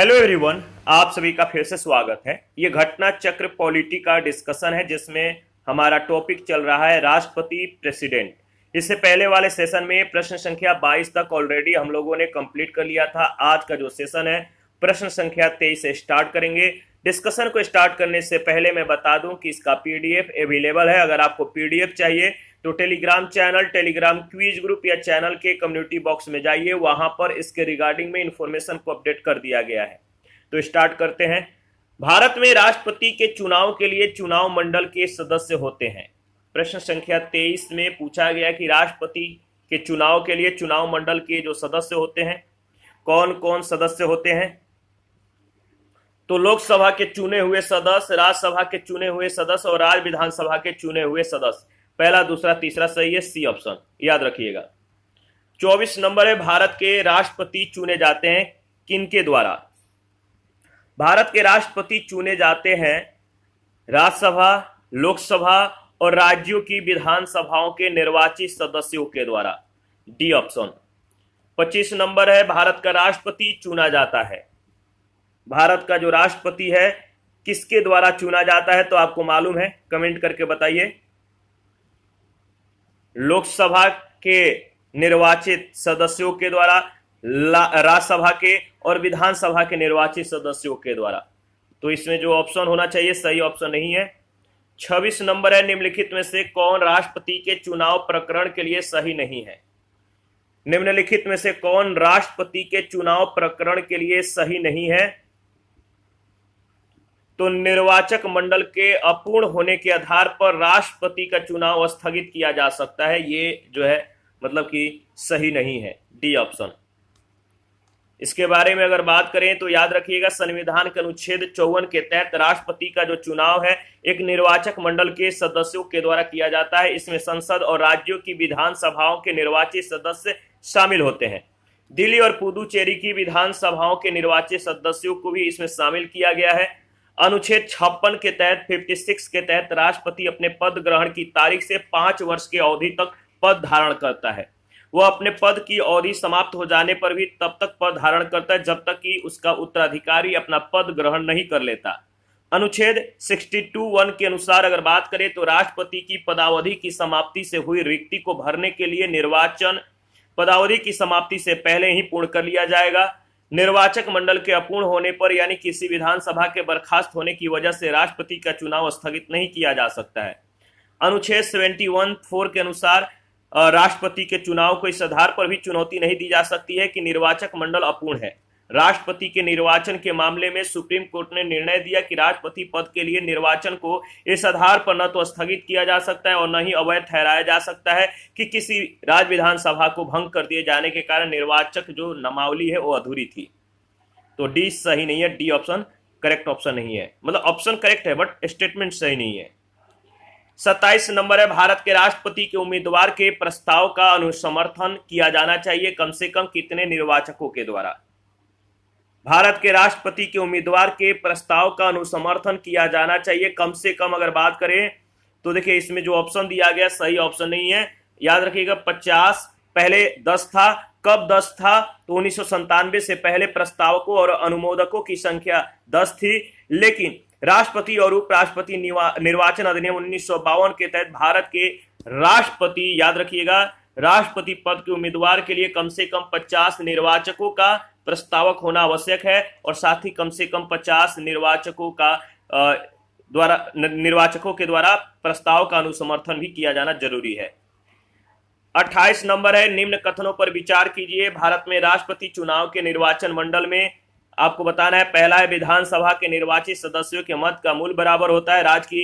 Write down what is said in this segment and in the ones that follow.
Hello everyone, आप सभी का फिर से स्वागत है। ये घटना चक्र पॉलिटी का डिस्कशन है जिसमें हमारा टॉपिक चल रहा है राष्ट्रपति प्रेसिडेंट। इससे पहले वाले सेशन में प्रश्न संख्या 22 तक ऑलरेडी हम लोगों ने कंप्लीट कर लिया था। आज का जो सेशन है प्रश्न संख्या 23 से स्टार्ट करेंगे। डिस्कशन को स्टार्ट करने से पहले मैं बता दूं कि इसका पीडीएफ अवेलेबल है। अगर आपको पीडीएफ चाहिए तो Telegram channel, Telegram quiz group या चैनल के कम्युनिटी बॉक्स में जाइए, वहां पर इसके रिगार्डिंग में इंफॉर्मेशन को अपडेट कर दिया गया है। तो स्टार्ट करते हैं। भारत में राष्ट्रपति के चुनाव के लिए चुनाव मंडल के सदस्य होते हैं। प्रश्न संख्या 23 में पूछा गया कि राष्ट्रपति के चुनाव के लिए चुनाव मंडल के जो सदस्य होते हैं, कौन कौन सदस्य होते हैं। तो लोकसभा के चुने हुए सदस्य, राज्यसभा के चुने हुए सदस्य और राज्य विधानसभा के चुने हुए सदस्य। पहला, दूसरा, तीसरा सही है, सी ऑप्शन याद रखिएगा। 24 नंबर है, भारत के राष्ट्रपति चुने जाते हैं किनके द्वारा। भारत के राष्ट्रपति चुने जाते हैं राज्यसभा, लोकसभा और राज्यों की विधानसभाओं के निर्वाचित सदस्यों के द्वारा, डी ऑप्शन। 25 नंबर है, भारत का राष्ट्रपति चुना जाता है। भारत का जो राष्ट्रपति है किसके द्वारा चुना जाता है, तो आपको मालूम है, कमेंट करके बताइए। लोकसभा के निर्वाचित सदस्यों के द्वारा, राज्यसभा के और विधानसभा के निर्वाचित सदस्यों के द्वारा। तो इसमें जो ऑप्शन होना चाहिए सही ऑप्शन नहीं है। 26 नंबर है, निम्नलिखित में से कौन राष्ट्रपति के चुनाव प्रकरण के लिए सही नहीं है। निम्नलिखित में से कौन राष्ट्रपति के चुनाव प्रकरण के लिए सही नहीं है। तो निर्वाचक मंडल के अपूर्ण होने के आधार पर राष्ट्रपति का चुनाव स्थगित किया जा सकता है। ये जो है मतलब कि सही नहीं है, डी ऑप्शन। इसके बारे में अगर बात करें तो याद रखिएगा, संविधान के अनुच्छेद 54 के तहत राष्ट्रपति का जो चुनाव है एक निर्वाचक मंडल के सदस्यों के द्वारा किया जाता है। इसमें संसद और राज्यों की विधानसभाओं के निर्वाचित सदस्य शामिल होते हैं। दिल्ली और पुदुचेरी की विधानसभाओं के निर्वाचित सदस्यों को भी इसमें शामिल किया गया है। अनुच्छेद 56 के तहत 56 के तहत राष्ट्रपति अपने पद ग्रहण की तारीख से 5 वर्ष की अवधि तक पद धारण करता है। वह अपने पद की अवधि समाप्त हो जाने पर भी तब तक पद धारण करता है जब तक कि उसका उत्तराधिकारी अपना पद ग्रहण नहीं कर लेता। अनुच्छेद 62(1) के अनुसार अगर बात करें तो राष्ट्रपति की पदावधि की समाप्ति से हुई रिक्ति को भरने के लिए निर्वाचन पदावधि की समाप्ति से पहले ही पूर्ण कर लिया जाएगा। निर्वाचक मंडल के अपूर्ण होने पर यानी किसी विधानसभा के बर्खास्त होने की वजह से राष्ट्रपति का चुनाव स्थगित नहीं किया जा सकता है। अनुच्छेद 71(4) के अनुसार राष्ट्रपति के चुनाव को इस आधार पर भी चुनौती नहीं दी जा सकती है कि निर्वाचक मंडल अपूर्ण है। राष्ट्रपति के निर्वाचन के मामले में सुप्रीम कोर्ट ने निर्णय दिया कि राष्ट्रपति पद के लिए निर्वाचन को इस आधार पर न तो स्थगित किया जा सकता है और न ही अवैध ठहराया जा सकता है कि किसी राज्य विधानसभा को भंग कर दिए जाने के कारण निर्वाचक जो नामावली है वो अधूरी थी। तो डी सही नहीं है, डी ऑप्शन करेक्ट ऑप्शन नहीं है। मतलब ऑप्शन करेक्ट है बट स्टेटमेंट सही नहीं है। 27 नंबर है, भारत के राष्ट्रपति के उम्मीदवार के प्रस्ताव का अनुसमर्थन किया जाना चाहिए कम से कम कितने निर्वाचकों के द्वारा। भारत के राष्ट्रपति के उम्मीदवार के प्रस्ताव का अनुसमर्थन किया जाना चाहिए कम से कम अगर बात करें तो देखिए इसमें जो ऑप्शन दिया गया सही ऑप्शन नहीं है। याद रखिएगा 50, पहले 10 था। कब 10 था, तो 1997 से पहले प्रस्तावकों और अनुमोदकों की संख्या 10 थी। लेकिन राष्ट्रपति और उपराष्ट्रपति निर्वाचन अधिनियम 1952 के तहत भारत के राष्ट्रपति, याद रखिएगा, राष्ट्रपति पद के उम्मीदवार के लिए कम से कम 50 निर्वाचकों का प्रस्तावक होना आवश्यक है और साथ ही कम से कम 50 निर्वाचकों के द्वारा प्रस्ताव का अनुसमर्थन भी किया जाना जरूरी है। 28 नंबर है, निम्न कथनों पर विचार कीजिए। भारत में राष्ट्रपति चुनाव के निर्वाचन मंडल में आपको बताना है, पहला है विधानसभा के निर्वाचित सदस्यों के मत का मूल बराबर होता है राज्य की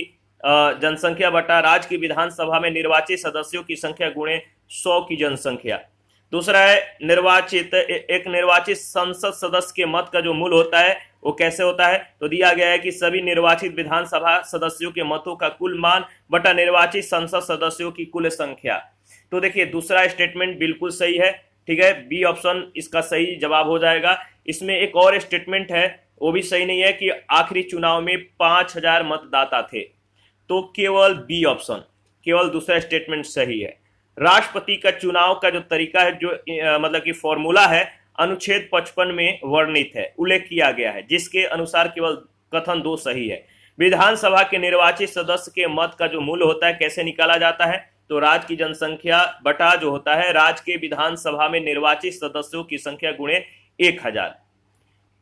जनसंख्या बटा राज्य की विधानसभा में निर्वाचित सदस्यों की संख्या गुणे 100 की जनसंख्या। दूसरा है एक निर्वाचित संसद सदस्य के मत का जो मूल होता है वो कैसे होता है, तो दिया गया है कि सभी निर्वाचित विधानसभा सदस्यों के मतों का कुल मान बटा निर्वाचित संसद सदस्यों की कुल संख्या। तो देखिए दूसरा स्टेटमेंट बिल्कुल सही है, ठीक है, बी ऑप्शन इसका सही जवाब हो जाएगा। इसमें एक और स्टेटमेंट है वो भी सही नहीं है कि आखिरी चुनाव में 5000 मतदाता थे, तो केवल बी ऑप्शन, केवल दूसरा स्टेटमेंट सही है। राष्ट्रपति का चुनाव का जो तरीका है, जो मतलब कि फॉर्मूला है, अनुच्छेद 55 में वर्णित है, उल्लेख किया गया है, जिसके अनुसार केवल कथन 2 सही है। विधानसभा के निर्वाचित सदस्य के मत का जो मूल्य होता है कैसे निकाला जाता है, तो राज्य की जनसंख्या बटा जो होता है राज्य के विधानसभा में निर्वाचित सदस्यों की संख्या गुणे 1000।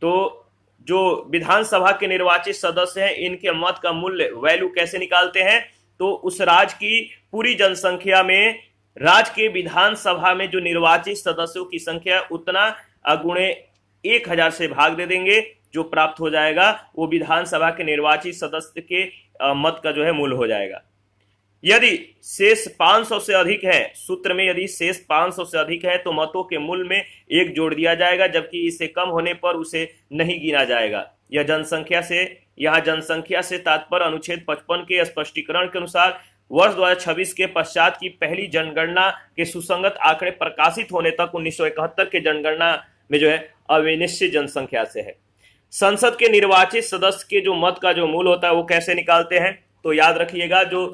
तो जो विधानसभा के निर्वाचित सदस्य हैं इनके मत का मूल्य वैल्यू कैसे निकालते हैं, तो उस राज्य की पूरी जनसंख्या में राज्य के विधानसभा में जो निर्वाचित सदस्यों की संख्या उतना गुणे 1000 से भाग दे देंगे, जो प्राप्त हो जाएगा वो विधानसभा के निर्वाचित सदस्य के मत का जो है मूल्य हो जाएगा। यदि शेष 500 से अधिक है, सूत्र में यदि शेष 500 से अधिक है तो मतों के मूल्य में 1 जोड़ दिया जाएगा, जबकि इससे कम होने पर उसे नहीं गिना जाएगा। यह जनसंख्या से तात्पर्य अनुच्छेद 55 के स्पष्टीकरण के अनुसार वर्ष 2026 के पश्चात की पहली जनगणना के सुसंगत आंकड़े प्रकाशित होने तक 1971 के जनगणना में जो है अविनिश्चित जनसंख्या से है। संसद के निर्वाचित सदस्य के जो मत का जो मूल्य होता है वो कैसे निकालते हैं, तो याद रखिएगा जो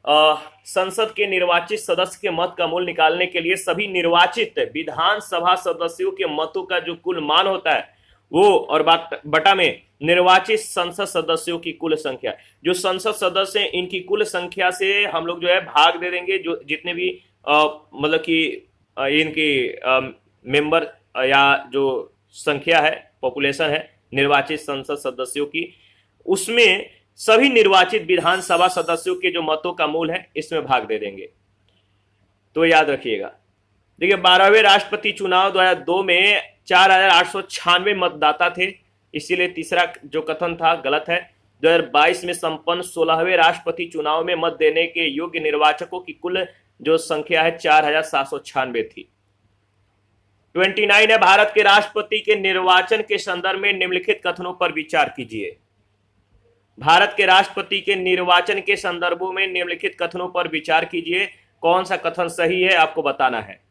संसद के निर्वाचित सदस्य के मत का मूल्य निकालने के लिए सभी निर्वाचित विधानसभा सदस्यों के मतों का जो कुल मान होता है वो और बटा में निर्वाचित संसद सदस्यों की कुल संख्या, जो संसद सदस्य हैं इनकी कुल संख्या से हम लोग जो है भाग दे देंगे, जो जितने भी मतलब कि इनकी मेंबर या जो संख्या है पॉपुलेशन है निर्वाचित संसद सदस्यों की, उसमें सभी निर्वाचित विधानसभा सदस्यों के जो मतों का मूल है इसमें भाग दे देंगे। तो याद रखिएगा, देखिए 12वें राष्ट्रपति चुनाव 2002 में 4896 मतदाता थे, इसीलिए तीसरा जो कथन था गलत है। 2022 में संपन्न 16वें राष्ट्रपति चुनाव में मत देने के योग्य निर्वाचकों की कुल जो संख्या है 4796 थी। 29 है, भारत के राष्ट्रपति के निर्वाचन के संदर्भ में निम्नलिखित कथनों पर विचार कीजिए। भारत के राष्ट्रपति के निर्वाचन के संदर्भों में निम्नलिखित कथनों पर विचार कीजिए, कौन सा कथन सही है आपको बताना है।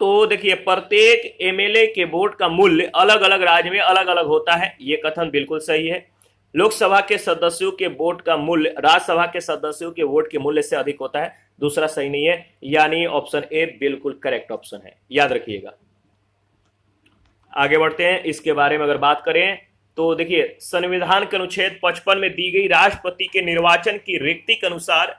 तो देखिए, प्रत्येक एमएलए के वोट का मूल्य अलग अलग राज्य में अलग अलग होता है, यह कथन बिल्कुल सही है। लोकसभा के सदस्यों के वोट का मूल्य राज्यसभा के सदस्यों के वोट के मूल्य से अधिक होता है, दूसरा सही नहीं है, यानी ऑप्शन ए बिल्कुल करेक्ट ऑप्शन है, याद रखिएगा। आगे बढ़ते हैं, इसके बारे में अगर बात करें तो देखिए संविधान के अनुच्छेद 55 में दी गई राष्ट्रपति के निर्वाचन की रीति के अनुसार,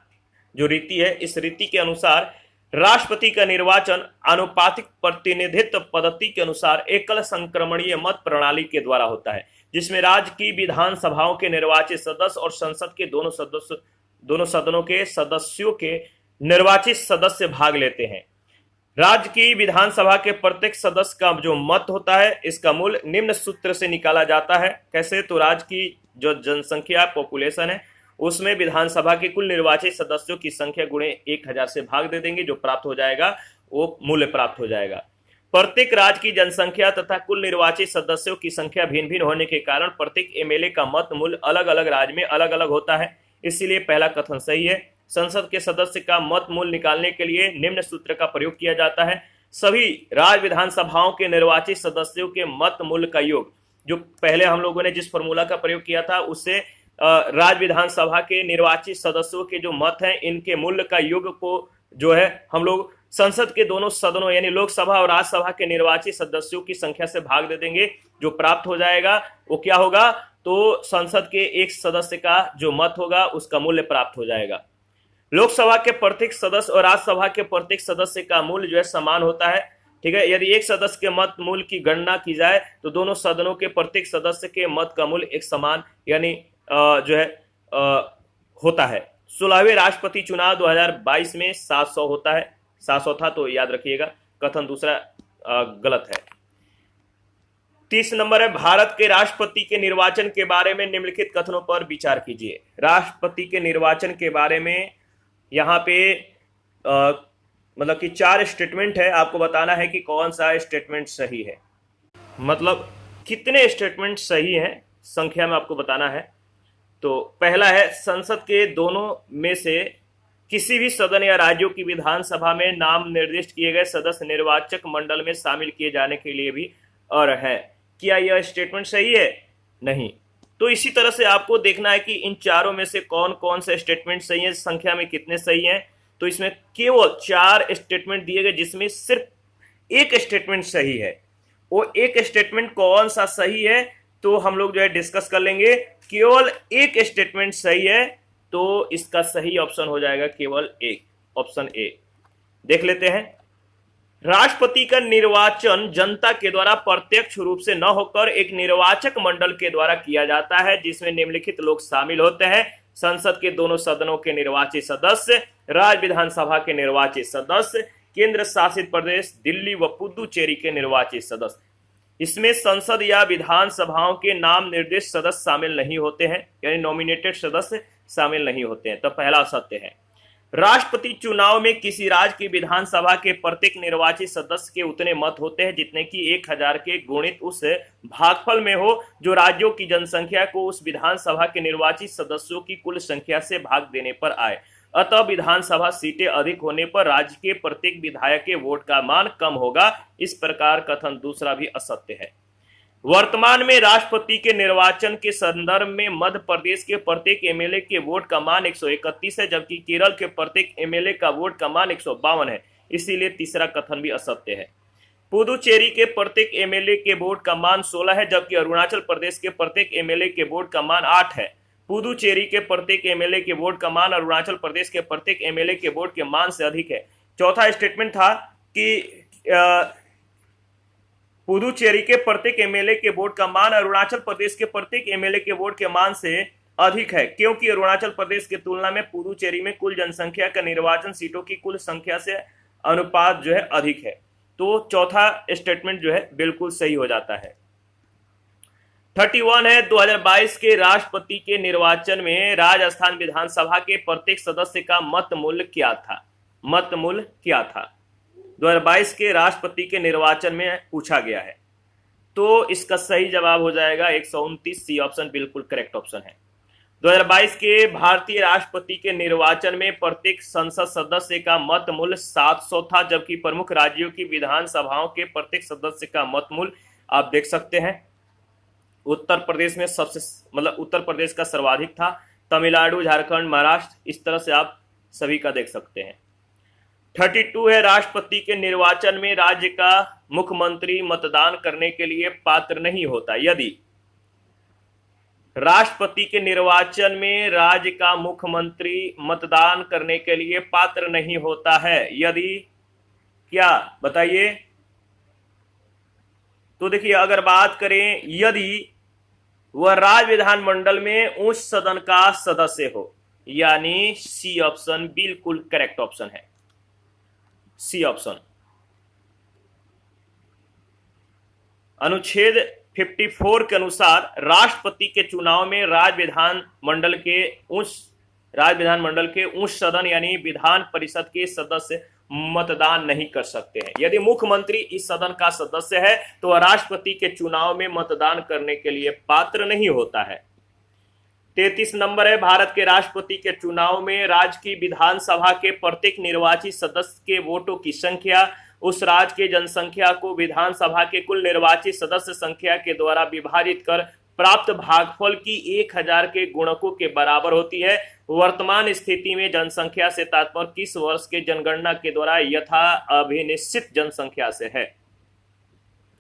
जो रीति है इस रीति के अनुसार राष्ट्रपति का निर्वाचन आनुपातिक प्रतिनिधित्व पद्धति के अनुसार एकल संक्रमणीय मत प्रणाली के द्वारा होता है, जिसमें राज्य की विधानसभाओं के निर्वाचित सदस्य और संसद के दोनों सदनों के सदस्यों के निर्वाचित सदस्य भाग लेते हैं। राज्य की विधानसभा के प्रत्येक सदस्य का जो मत होता है इसका मूल्य निम्न सूत्र से निकाला जाता है। कैसे, तो राज्य की जो जनसंख्या पॉपुलेशन है उसमें विधानसभा के कुल निर्वाचित सदस्यों की संख्या गुणे 1000 से भाग दे देंगे, जो प्राप्त हो जाएगा वो मूल्य प्राप्त हो जाएगा। प्रत्येक राज्य की जनसंख्या तथा कुल निर्वाचित सदस्यों की संख्या भिन्न भिन्न होने के कारण प्रत्येक एमएलए का मत मूल्य अलग अलग राज्य में अलग अलग होता है, इसीलिए पहला कथन सही है। संसद के सदस्य का मत मूल्य निकालने के लिए निम्न सूत्र का प्रयोग किया जाता है। सभी राज्य विधानसभाओं के निर्वाचित सदस्यों के मत मूल्य का योग, जो पहले हम लोगों ने जिस फॉर्मूला का प्रयोग किया था उससे राज्य विधानसभा के निर्वाचित सदस्यों के जो मत हैं इनके मूल्य का योग को जो है हम लोग संसद के दोनों सदनों यानी लोकसभा और राज्यसभा के निर्वाचित सदस्यों की संख्या से भाग दे देंगे, जो प्राप्त हो जाएगा वो क्या होगा, तो संसद के एक सदस्य का जो मत होगा उसका मूल्य प्राप्त हो जाएगा। लोकसभा के प्रत्येक सदस्य और राज्यसभा के प्रत्येक सदस्य का मूल्य जो है समान होता है, ठीक है। यदि एक सदस्य के मत मूल्य की गणना की जाए तो दोनों सदनों के प्रत्येक सदस्य के मत का मूल्य एक समान यानी जो है होता है। 16वें राष्ट्रपति चुनाव 2022 में 700 होता है, 700 था, तो याद रखिएगा कथन दूसरा गलत है। 30 नंबर है, भारत के राष्ट्रपति के निर्वाचन के बारे में निम्नलिखित कथनों पर विचार कीजिए। राष्ट्रपति के निर्वाचन के बारे में यहाँ पे मतलब कि 4 स्टेटमेंट है, आपको बताना है कि कौन सा स्टेटमेंट सही है, मतलब कितने स्टेटमेंट सही हैं संख्या में आपको बताना है। तो पहला है, संसद के दोनों में से किसी भी सदन या राज्यों की विधानसभा में नाम निर्दिष्ट किए गए सदस्य निर्वाचक मंडल में शामिल किए जाने के लिए भी अर्ह है। क्या यह स्टेटमेंट सही है? नहीं। तो इसी तरह से आपको देखना है कि इन चारों में से कौन कौन से स्टेटमेंट सही है, संख्या में कितने सही हैं। तो इसमें केवल 4 स्टेटमेंट दिए गए जिसमें सिर्फ एक स्टेटमेंट सही है। वो एक स्टेटमेंट कौन सा सही है तो हम लोग जो है डिस्कस कर लेंगे। केवल एक स्टेटमेंट सही है तो इसका सही ऑप्शन हो जाएगा केवल एक, ऑप्शन ए। देख लेते हैं। राष्ट्रपति का निर्वाचन जनता के द्वारा प्रत्यक्ष रूप से न होकर एक निर्वाचक मंडल के द्वारा किया जाता है जिसमें निम्नलिखित लोग शामिल होते हैं: संसद के दोनों सदनों के निर्वाचित सदस्य, राज्य विधानसभा के निर्वाचित सदस्य, केंद्र शासित प्रदेश दिल्ली व पुदुचेरी के निर्वाचित सदस्य। इसमें संसद या विधानसभाओं के नाम निर्दिष्ट सदस्य शामिल नहीं होते हैं, यानी नॉमिनेटेड सदस्य शामिल नहीं होते हैं। तो पहला सत्य है। राष्ट्रपति चुनाव में किसी राज्य की विधानसभा के प्रत्येक निर्वाचित सदस्य के उतने मत होते हैं जितने कि 1000 के गुणित उस भागफल में हो जो राज्यों की जनसंख्या को उस विधानसभा के निर्वाचित सदस्यों की कुल संख्या से भाग देने पर आए। अतः विधानसभा सीटें अधिक होने पर राज्य के प्रत्येक विधायक के वोट का मान कम होगा। इस प्रकार कथन दूसरा भी असत्य है। वर्तमान में राष्ट्रपति के निर्वाचन के संदर्भ में मध्य प्रदेश के प्रत्येक एमएलए के वोट का मान 131 है, जबकि केरल के प्रत्येक एमएलए का वोट का मान 152 है। इसीलिए तीसरा कथन भी असत्य है। पुदुचेरी के प्रत्येक एमएलए के वोट का मान 16 है, जबकि अरुणाचल प्रदेश के प्रत्येक एमएलए के वोट का मान 8 है। पुदुचेरी के प्रत्येक एमएलए के वोट का मान अरुणाचल प्रदेश के प्रत्येक एमएलए के वोट के मान से अधिक है। चौथा स्टेटमेंट था कि पुदुचेरी के प्रत्येक एमएलए के वोट का मान अरुणाचल प्रदेश के प्रत्येक एमएलए के वोट के मान से अधिक है, क्योंकि अरुणाचल प्रदेश की तुलना में पुदुचेरी में कुल जनसंख्या का निर्वाचन सीटों की कुल संख्या से अनुपात जो है अधिक है। तो चौथा स्टेटमेंट जो है बिल्कुल सही हो जाता है। 31 है। 2022 के राष्ट्रपति के निर्वाचन में राजस्थान विधानसभा के प्रत्येक सदस्य का मत मूल्य क्या था? मत मूल्य क्या था 2022 के राष्ट्रपति के निर्वाचन में पूछा गया है। तो इसका सही जवाब हो जाएगा 129, सी ऑप्शन बिल्कुल करेक्ट ऑप्शन है। 2022 के भारतीय राष्ट्रपति के निर्वाचन में प्रत्येक संसद सदस्य का मत मूल्य 700 था, जबकि प्रमुख राज्यों की विधानसभाओं के प्रत्येक सदस्य का मत मूल्य आप देख सकते हैं। उत्तर प्रदेश में सबसे उत्तर प्रदेश का सर्वाधिक था, तमिलनाडु, झारखंड, महाराष्ट्र, इस तरह से आप सभी का देख सकते हैं। 32 है। राष्ट्रपति के निर्वाचन में राज्य का मुख्यमंत्री मतदान करने के लिए पात्र नहीं होता यदि राष्ट्रपति के निर्वाचन में राज्य का मुख्यमंत्री मतदान करने के लिए पात्र नहीं होता है यदि क्या बताइए? तो देखिए, अगर बात करें यदि वह राज्य विधानमंडल में उच्च सदन का सदस्य हो, यानी सी ऑप्शन बिल्कुल करेक्ट ऑप्शन है, सी ऑप्शन। अनुच्छेद 54 के अनुसार राष्ट्रपति के चुनाव में राज्य विधानमंडल के उच्च सदन यानी विधान परिषद के सदस्य मतदान नहीं कर सकते हैं। यदि मुख्यमंत्री इस सदन का सदस्य है तो वह राष्ट्रपति के चुनाव में मतदान करने के लिए पात्र नहीं होता है। 33 नंबर है। भारत के राष्ट्रपति के चुनाव में राज्य की विधानसभा के प्रत्येक निर्वाचित सदस्य के वोटों की संख्या उस राज्य के जनसंख्या को विधानसभा के कुल निर्वाचित सदस्य संख्या के द्वारा विभाजित कर प्राप्त भागफल की 1000 के गुणकों के बराबर होती है। वर्तमान स्थिति में जनसंख्या से तात्पर्य किस वर्ष के जनगणना के द्वारा यथा अभिनिश्चित जनसंख्या से है?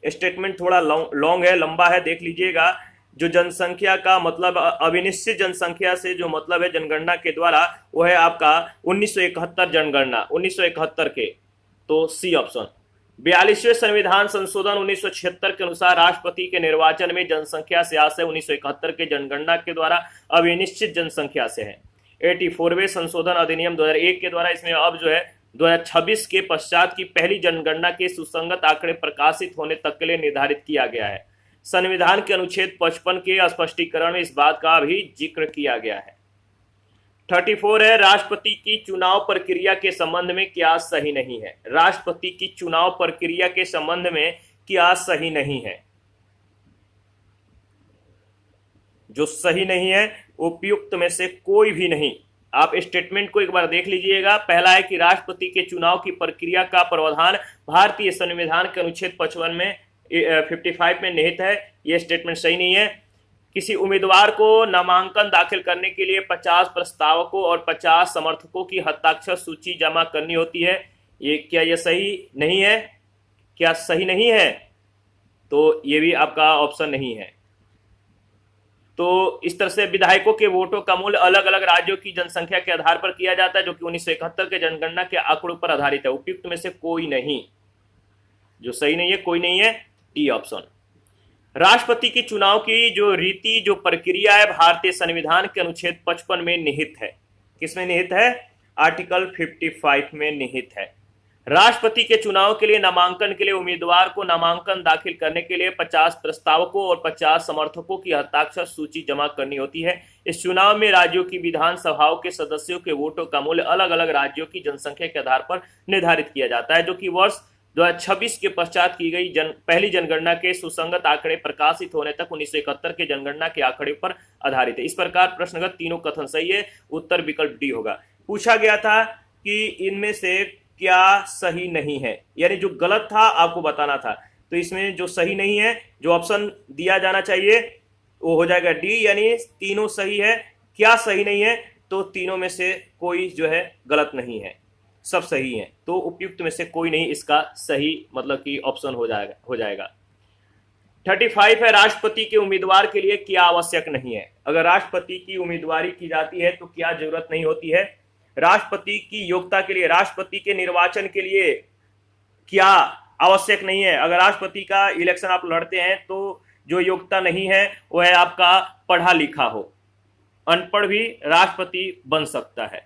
स्टेटमेंट थोड़ा लॉन्ग है, लंबा है, देख लीजिएगा। जो जनसंख्या का मतलब अभिनिश्चित जनसंख्या से जो मतलब है जनगणना के द्वारा, वो है आपका 1971 जनगणना, 1971 के, तो सी ऑप्शन। 42वें संविधान संशोधन 1976 के अनुसार राष्ट्रपति के निर्वाचन में जनसंख्या से आशय 1971 के जनगणना के द्वारा अभिनिश्चित जनसंख्या से है। 84वें संशोधन अधिनियम 2001 के द्वारा इसमें अब जो है 2026 के पश्चात की पहली जनगणना के सुसंगत आंकड़े प्रकाशित होने तक के लिए निर्धारित किया गया है। संविधान के अनुच्छेद 55 के स्पष्टीकरण में इस बात का भी जिक्र किया गया है। 34 है। राष्ट्रपति की चुनाव प्रक्रिया के संबंध में क्या सही नहीं है? राष्ट्रपति की चुनाव प्रक्रिया के संबंध में क्या सही नहीं है? जो सही नहीं है उपयुक्त में से कोई भी नहीं। आप स्टेटमेंट को एक बार देख लीजिएगा। पहला है कि राष्ट्रपति के चुनाव की प्रक्रिया का प्रावधान भारतीय संविधान के अनुच्छेद 55 में 55 में निहित है, यह स्टेटमेंट सही नहीं है। किसी उम्मीदवार को नामांकन दाखिल करने के लिए 50 प्रस्तावकों और 50 समर्थकों की हस्ताक्षर सूची जमा करनी होती है। क्या ये सही नहीं है? क्या सही नहीं है? तो ये भी आपका ऑप्शन नहीं है। तो इस तरह से विधायकों के वोटों का मूल्य अलग अलग राज्यों की जनसंख्या के आधार पर किया जाता है, जो कि 1971 के जनगणना के आंकड़ों पर आधारित है। उपयुक्त में से कोई नहीं, जो सही नहीं है, कोई नहीं है, डी ऑप्शन। राष्ट्रपति के चुनाव की जो रीति, जो प्रक्रिया है, भारतीय संविधान के अनुच्छेद 55 में निहित है। किसमें निहित है? आर्टिकल 55 में निहित है। राष्ट्रपति के चुनाव के लिए नामांकन के लिए उम्मीदवार को नामांकन दाखिल करने के लिए 50 प्रस्तावकों और 50 समर्थकों की हस्ताक्षर सूची जमा करनी होती है। इस चुनाव में राज्यों की विधानसभाओं के सदस्यों के वोटों का मूल्य अलग अलग राज्यों की जनसंख्या के आधार पर निर्धारित किया जाता है, जो कि वर्ष 2026 के पश्चात की गई पहली जनगणना के सुसंगत आंकड़े प्रकाशित होने तक 1971 के जनगणना के आंकड़े पर आधारित है। इस प्रकार प्रश्नगत तीनों कथन सही है, उत्तर विकल्प डी होगा। पूछा गया था कि इनमें से क्या सही नहीं है, यानी जो गलत था आपको बताना था। तो इसमें जो सही नहीं है, जो ऑप्शन दिया जाना चाहिए वो हो जाएगा डी, यानी तीनों सही है। क्या सही नहीं है? तो तीनों में से कोई जो है गलत नहीं है, सब सही है। तो उपयुक्त में से कोई नहीं इसका सही मतलब कि ऑप्शन हो जाएगा। 35 है, राष्ट्रपति के उम्मीदवार के लिए क्या आवश्यक नहीं है। अगर राष्ट्रपति की उम्मीदवारी की जाती है तो क्या जरूरत नहीं होती है? राष्ट्रपति की योग्यता के लिए, राष्ट्रपति के निर्वाचन के लिए क्या आवश्यक नहीं है? अगर राष्ट्रपति का इलेक्शन आप लड़ते हैं तो जो योग्यता नहीं है वो है आपका पढ़ा लिखा हो। अनपढ़ भी राष्ट्रपति बन सकता है।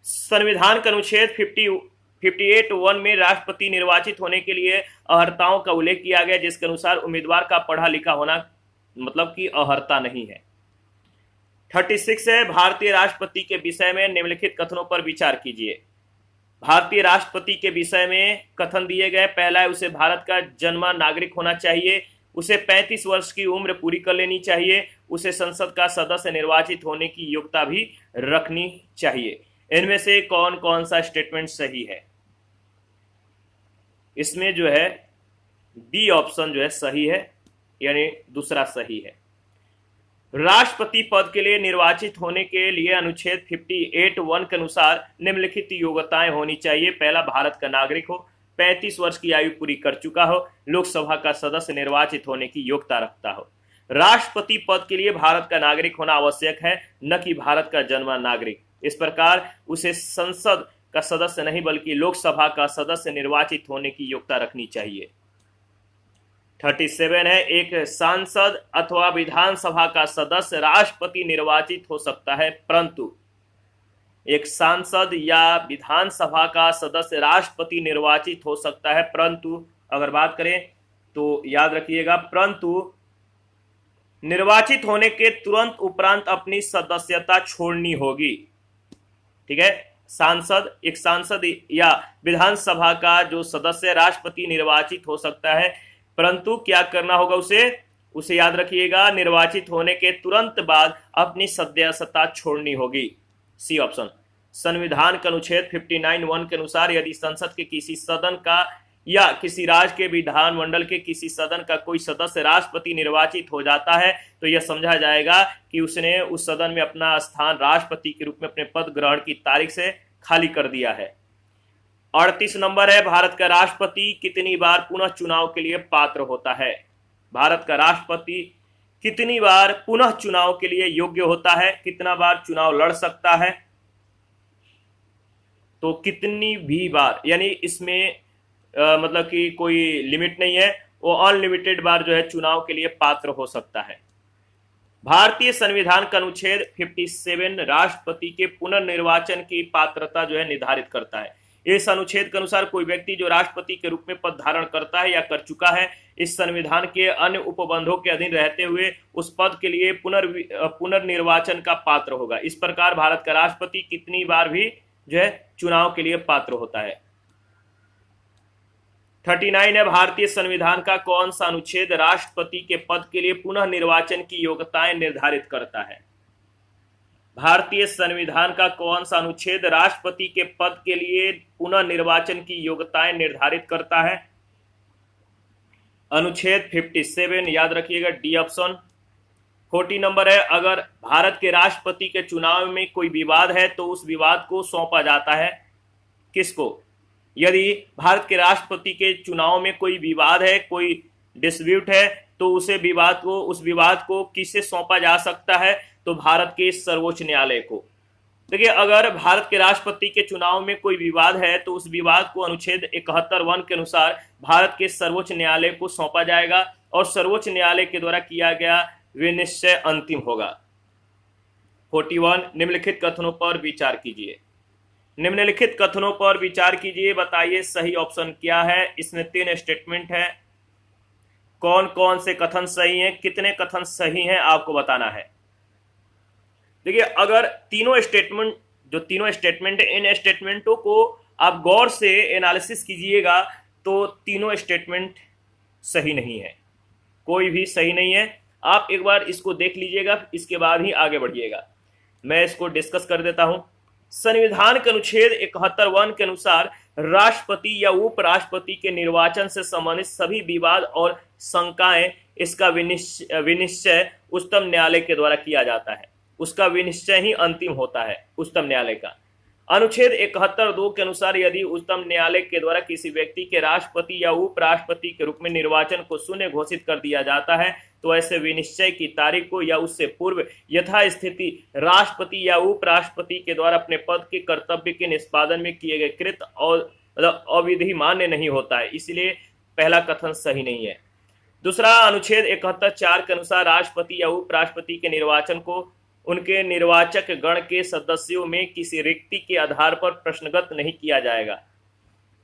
संविधान का अनुच्छेद 58(1) में राष्ट्रपति निर्वाचित होने के लिए अर्हताओं का उल्लेख किया गया, जिसके अनुसार उम्मीदवार का पढ़ा लिखा होना मतलब कि अर्हता नहीं है। 36 है, भारतीय राष्ट्रपति के विषय में निम्नलिखित कथनों पर विचार कीजिए। भारतीय राष्ट्रपति के विषय में कथन दिए गए। पहला है, उसे भारत का जन्मा नागरिक होना चाहिए, उसे 35 वर्ष की उम्र पूरी कर लेनी चाहिए, उसे संसद का सदस्य निर्वाचित होने की योग्यता भी रखनी चाहिए। इनमें से कौन कौन सा स्टेटमेंट सही है? इसमें जो है बी ऑप्शन जो है सही है, यानी दूसरा सही है। राष्ट्रपति पद के लिए निर्वाचित होने के लिए अनुच्छेद 58(1) के अनुसार निम्नलिखित योग्यताएं होनी चाहिए। पहला, भारत का नागरिक हो, 35 वर्ष की आयु पूरी कर चुका हो, लोकसभा का सदस्य निर्वाचित होने की योग्यता रखता हो। राष्ट्रपति पद के लिए भारत का नागरिक होना आवश्यक है, न कि भारत का जन्मा नागरिक। इस प्रकार उसे संसद का सदस्य नहीं बल्कि लोकसभा का सदस्य निर्वाचित होने की योग्यता रखनी चाहिए। 37 है, एक सांसद अथवा विधानसभा का सदस्य राष्ट्रपति निर्वाचित हो सकता है, परंतु एक सांसद या विधानसभा का सदस्य राष्ट्रपति निर्वाचित हो सकता है, परंतु अगर बात करें तो याद रखिएगा, परंतु निर्वाचित होने के तुरंत उपरांत अपनी सदस्यता छोड़नी होगी। ठीक है, एक सांसद या विधानसभा का जो सदस्य राष्ट्रपति निर्वाचित हो सकता है, परंतु क्या करना होगा उसे याद रखिएगा, निर्वाचित होने के तुरंत बाद अपनी सदस्यता छोड़नी होगी। C option. संविधान का अनुच्छेद 59(1) के अनुसार यदि संसद के किसी सदन का या किसी राज्य के विधानमंडल के किसी सदन का कोई सदस्य राष्ट्रपति निर्वाचित हो जाता है तो यह समझा जाएगा कि उसने उस सदन में अपना स्थान राष्ट्रपति के रूप में अपने पद ग्रहण की तारीख से खाली कर दिया है। 38 नंबर है, भारत का राष्ट्रपति कितनी बार पुनः चुनाव के लिए पात्र होता है? भारत का राष्ट्रपति कितनी बार पुनः चुनाव के लिए योग्य होता है? कितना बार चुनाव लड़ सकता है? तो कितनी भी बार, यानी इसमें मतलब कि कोई लिमिट नहीं है, वो अनलिमिटेड बार जो है चुनाव के लिए पात्र हो सकता है। भारतीय संविधान का अनुच्छेद 57 राष्ट्रपति के पुनर्निर्वाचन की पात्रता जो है निर्धारित करता है। इस अनुच्छेद के अनुसार कोई व्यक्ति जो राष्ट्रपति के रूप में पद धारण करता है या कर चुका है, इस संविधान के अन्य उपबंधों के अधीन रहते हुए उस पद के लिए पुनर्निर्वाचन का पात्र होगा। इस प्रकार भारत का राष्ट्रपति कितनी बार भी जो है चुनाव के लिए पात्र होता है। 39 है, भारतीय संविधान का कौन सा अनुच्छेद राष्ट्रपति के पद के लिए पुनः निर्वाचन की योग्यताएं निर्धारित करता है? भारतीय संविधान का कौन सा अनुच्छेद राष्ट्रपति के पद के लिए पुनः निर्वाचन की योग्यताएं निर्धारित करता है? अनुच्छेद 57, याद रखिएगा डी ऑप्शन। 40 नंबर है, अगर भारत के राष्ट्रपति के चुनाव में कोई विवाद है तो उस विवाद को सौंपा जाता है किसको? यदि भारत के राष्ट्रपति के चुनाव में कोई विवाद है, कोई डिस्प्यूट है, तो उस विवाद को किसे सौंपा जा सकता है? तो भारत के सर्वोच्च न्यायालय को। देखिए, अगर भारत के राष्ट्रपति के चुनाव में कोई विवाद है तो उस विवाद को अनुच्छेद 71(1) के अनुसार भारत के सर्वोच्च न्यायालय को सौंपा जाएगा और सर्वोच्च न्यायालय के द्वारा किया गया विनिश्चय अंतिम होगा। 41, निम्नलिखित कथनों पर विचार कीजिए। निम्नलिखित कथनों पर विचार कीजिए, बताइए सही ऑप्शन क्या है। इसमें 3 स्टेटमेंट है, कौन कौन से कथन सही हैं, कितने कथन सही हैं, आपको बताना है। देखिए, अगर तीनों स्टेटमेंट है, इन स्टेटमेंटों को आप गौर से एनालिसिस कीजिएगा तो तीनों स्टेटमेंट सही नहीं है, कोई भी सही नहीं है। आप एक बार इसको देख लीजिएगा, इसके बाद ही आगे बढ़िएगा। मैं इसको डिस्कस कर देता हूं। संविधान के अनुच्छेद 71(1) के अनुसार राष्ट्रपति या उपराष्ट्रपति के निर्वाचन से संबंधित सभी विवाद और शंकाएं, इसका विनिश्चय उच्चतम न्यायालय के द्वारा किया जाता है। उसका विनिश्चय ही अंतिम होता है उच्चतम न्यायालय का। अनुच्छेद 71(2) के अनुसार यदि उच्चतम न्यायालय के द्वारा किसी व्यक्ति के राष्ट्रपति या उपराष्ट्रपति के रूप में निर्वाचन को शून्य घोषित कर दिया जाता है तो ऐसे विनिश्चय की तारीख को या उससे पूर्व यथास्थिति राष्ट्रपति या उपराष्ट्रपति के द्वारा अपने पद के कर्तव्य के निष्पादन में किए गए कृत और अविधि मान्य नहीं होता है, इसलिए पहला कथन सही नहीं है। दूसरा, अनुच्छेद 71(4) के अनुसार राष्ट्रपति या उपराष्ट्रपति के निर्वाचन को उनके निर्वाचक गण के सदस्यों में किसी रिक्ति के आधार पर प्रश्नगत नहीं किया जाएगा।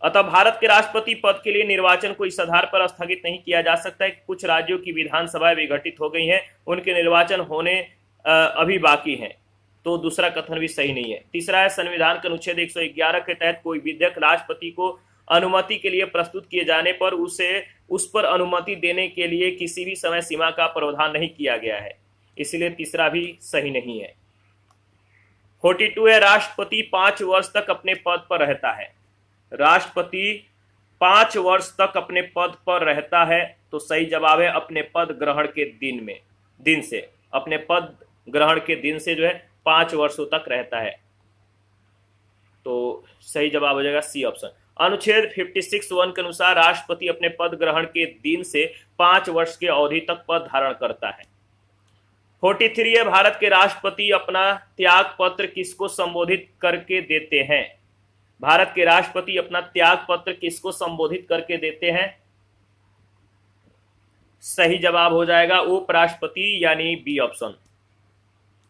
अतः भारत के राष्ट्रपति पद के लिए निर्वाचन को इस आधार पर स्थगित नहीं किया जा सकता है कि कुछ राज्यों की विधानसभाएं विघटित हो गई हैं, उनके निर्वाचन होने अभी बाकी हैं। तो दूसरा कथन भी सही नहीं है। तीसरा है, संविधान के अनुच्छेद 111 के तहत कोई विधेयक राष्ट्रपति को अनुमति के लिए प्रस्तुत किए जाने पर उस पर अनुमति देने के लिए किसी भी समय सीमा का प्रावधान नहीं किया गया है, इसलिए तीसरा भी सही नहीं है। 42 है, राष्ट्रपति 5 वर्ष तक अपने पद पर रहता है। राष्ट्रपति 5 वर्ष तक अपने पद पर रहता है, तो सही जवाब है अपने पद ग्रहण के दिन से अपने पद ग्रहण के दिन से जो है 5 वर्षों तक रहता है। तो सही जवाब हो जाएगा सी ऑप्शन। अनुच्छेद 56(1) के अनुसार राष्ट्रपति अपने पद ग्रहण के दिन से 5 वर्ष के अवधि तक पद धारण करता है। 43 है, भारत के राष्ट्रपति अपना त्याग पत्र किसको संबोधित करके देते हैं? भारत के राष्ट्रपति अपना त्याग पत्र किसको संबोधित करके देते हैं? सही जवाब हो जाएगा उपराष्ट्रपति, यानी बी ऑप्शन।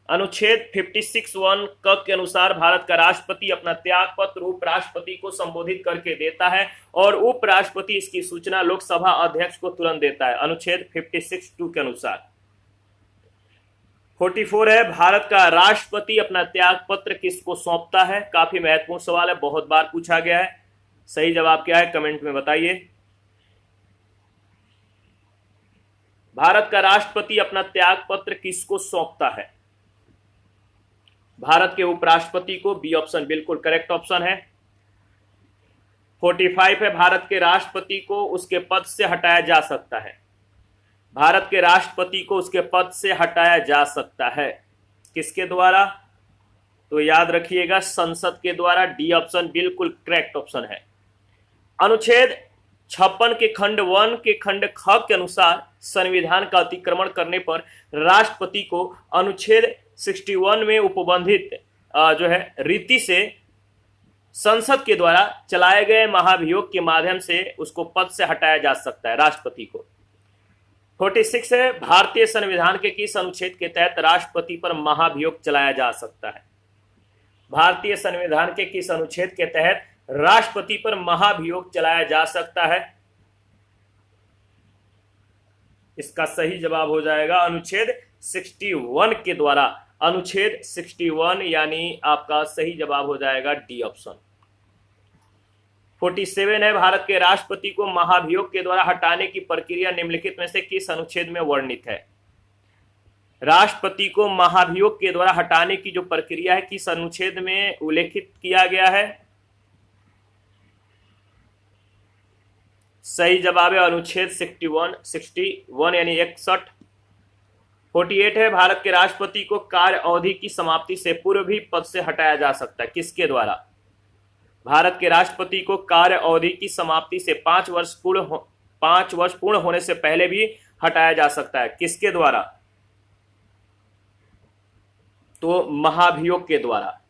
अनुच्छेद 56(1) क के अनुसार भारत का राष्ट्रपति अपना त्याग पत्र उपराष्ट्रपति को संबोधित करके देता है और उपराष्ट्रपति इसकी सूचना लोकसभा अध्यक्ष को तुरंत देता है, अनुच्छेद 56(2) के अनुसार। 44 है, भारत का राष्ट्रपति अपना त्याग पत्र किसको सौंपता है? काफी महत्वपूर्ण सवाल है, बहुत बार पूछा गया है। सही जवाब क्या है, कमेंट में बताइए। भारत का राष्ट्रपति अपना त्याग पत्र किसको सौंपता है? भारत के उपराष्ट्रपति को, बी ऑप्शन बिल्कुल करेक्ट ऑप्शन है। 45 है, भारत के राष्ट्रपति को उसके पद से हटाया जा सकता है। भारत के राष्ट्रपति को उसके पद से हटाया जा सकता है, किसके द्वारा? तो याद रखिएगा संसद के द्वारा, डी ऑप्शन बिल्कुल करेक्ट ऑप्शन है। अनुच्छेद 56 के खंड 1 के खंड ख के अनुसार संविधान का अतिक्रमण करने पर राष्ट्रपति को अनुच्छेद 61 में उपबंधित जो है रीति से संसद के द्वारा चलाए गए महाभियोग के माध्यम से उसको पद से हटाया जा सकता है, राष्ट्रपति को। 46 है, भारतीय संविधान के किस अनुच्छेद के तहत राष्ट्रपति पर महाभियोग चलाया जा सकता है? भारतीय संविधान के किस अनुच्छेद के तहत राष्ट्रपति पर महाभियोग चलाया जा सकता है? इसका सही जवाब हो जाएगा अनुच्छेद 61 के द्वारा, अनुच्छेद 61, यानी आपका सही जवाब हो जाएगा डी ऑप्शन। 47 है, भारत के राष्ट्रपति को महाभियोग के द्वारा हटाने की प्रक्रिया निम्नलिखित में से किस अनुच्छेद में वर्णित है? राष्ट्रपति को महाभियोग के द्वारा हटाने की जो प्रक्रिया है किस अनुच्छेद में उल्लेखित किया गया है? सही जवाब है अनुच्छेद 61 यानी 61। 48 है, भारत के राष्ट्रपति को कार्य अवधि की समाप्ति से पूर्व भी पद से हटाया जा सकता है, किसके द्वारा? भारत के राष्ट्रपति को कार्य अवधि की समाप्ति से 5 वर्ष पूर्ण होने से पहले भी हटाया जा सकता है, किसके द्वारा? तो महाभियोग के द्वारा।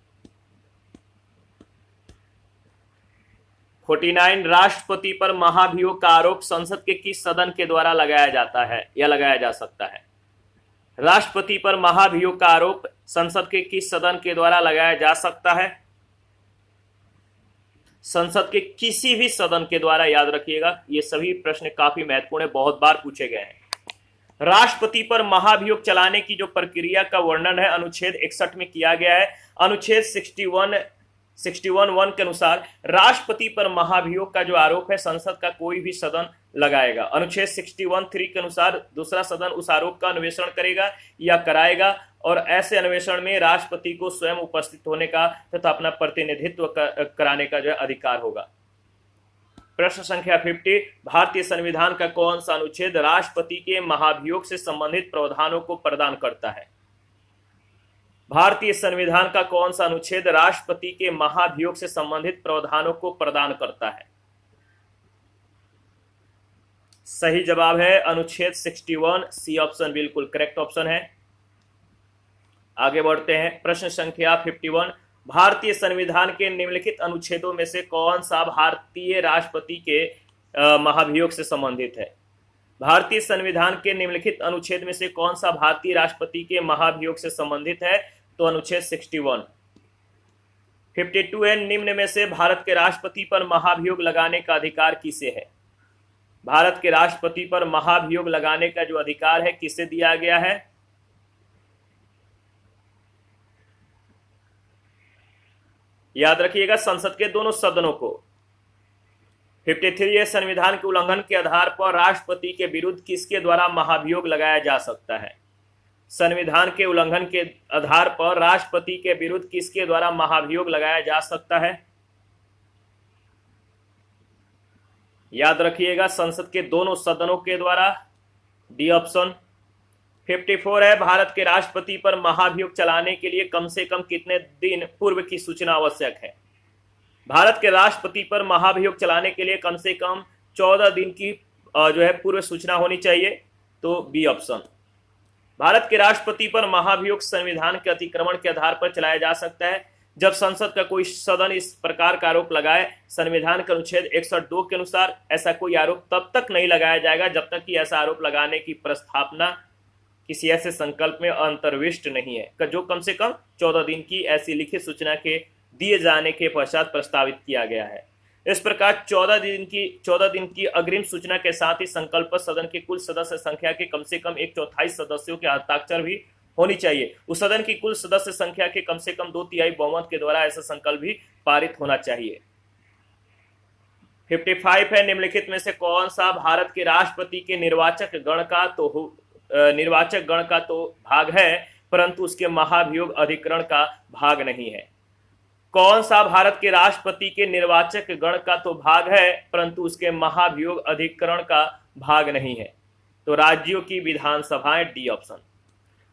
49, राष्ट्रपति पर महाभियोग का आरोप संसद के किस सदन के द्वारा लगाया जाता है या लगाया जा सकता है? राष्ट्रपति पर महाभियोग का आरोप संसद के किस सदन के द्वारा लगाया जा सकता है? संसद के किसी भी सदन के द्वारा, याद रखिएगा, ये सभी प्रश्न काफी महत्वपूर्ण है, बहुत बार पूछे गए हैं। राष्ट्रपति पर महाभियोग चलाने की जो प्रक्रिया का वर्णन है अनुच्छेद 61 में किया गया है। अनुच्छेद 61(1) के अनुसार राष्ट्रपति पर महाभियोग का जो आरोप है संसद का कोई भी सदन लगाएगा। अनुच्छेद 61(3) के अनुसार दूसरा सदन उस आरोप का अन्वेषण करेगा या कराएगा, और ऐसे अन्वेषण में राष्ट्रपति को स्वयं उपस्थित होने का तथा अपना प्रतिनिधित्व कराने का जो अधिकार होगा। प्रश्न संख्या 50, भारतीय संविधान का कौन सा अनुच्छेद राष्ट्रपति के महाभियोग से संबंधित प्रावधानों को प्रदान करता है? भारतीय संविधान का कौन सा अनुच्छेद राष्ट्रपति के महाभियोग से संबंधित प्रावधानों को प्रदान करता है? सही जवाब है अनुच्छेद 61, सी ऑप्शन बिल्कुल करेक्ट ऑप्शन है। आगे बढ़ते हैं, प्रश्न संख्या 51, भारतीय संविधान के निम्नलिखित अनुच्छेदों में से कौन सा भारतीय राष्ट्रपति के महाभियोग से संबंधित है? भारतीय संविधान के निम्नलिखित अनुच्छेद में से कौन सा भारतीय राष्ट्रपति के महाभियोग से संबंधित है? तो अनुच्छेद 61। 52 है, निम्न में से भारत के राष्ट्रपति पर महाभियोग लगाने का अधिकार किसे है? भारत के राष्ट्रपति पर महाभियोग लगाने का जो अधिकार है किसे दिया गया है? याद रखिएगा, संसद के दोनों सदनों को। 53 है, संविधान के उल्लंघन के आधार पर राष्ट्रपति के विरुद्ध किसके द्वारा महाभियोग लगाया जा सकता है? संविधान के उल्लंघन के आधार पर राष्ट्रपति के विरुद्ध किसके द्वारा महाभियोग लगाया जा सकता है? याद रखिएगा, संसद के दोनों सदनों के द्वारा, डी ऑप्शन। 54 है, भारत के राष्ट्रपति पर महाभियोग चलाने के लिए कम से कम कितने दिन पूर्व की सूचना आवश्यक है? भारत के राष्ट्रपति पर महाभियोग चलाने के लिए कम से कम 14 दिन की जो है पूर्व सूचना होनी चाहिए, तो बी ऑप्शन। भारत के राष्ट्रपति पर महाभियोग संविधान के अतिक्रमण के आधार पर चलाया जा सकता है जब संसद का कोई सदन इस प्रकार का आरोप लगाए। संविधान के अनुच्छेद 61(2) के अनुसार ऐसा कोई आरोप तब तक नहीं लगाया जाएगा जब तक कि ऐसा आरोप लगाने की प्रस्तावना किसी ऐसे संकल्प में अंतर्विष्ट नहीं है, जो कम से कम 14 दिन की ऐसी लिखित सूचना के दिए जाने के पश्चात प्रस्तावित किया गया है। इस प्रकार 14 दिन की अग्रिम सूचना के साथ ही संकल्प सदन के कुल सदस्य संख्या के कम से कम 1/4 सदस्यों के हस्ताक्षर भी होनी चाहिए। उस सदन की कुल सदस्य संख्या के कम से कम 2/3 बहुमत के द्वारा ऐसा संकल्प भी पारित होना चाहिए। 55 है, निम्नलिखित में से कौन सा भारत के राष्ट्रपति के निर्वाचक गण का तो भाग है परंतु उसके महाभियोग अधिकरण का भाग नहीं है? कौन सा भारत के राष्ट्रपति के निर्वाचक गण का तो भाग है परंतु उसके महाभियोग अधिकरण का भाग नहीं है? तो राज्यों की विधानसभाएं, डी ऑप्शन।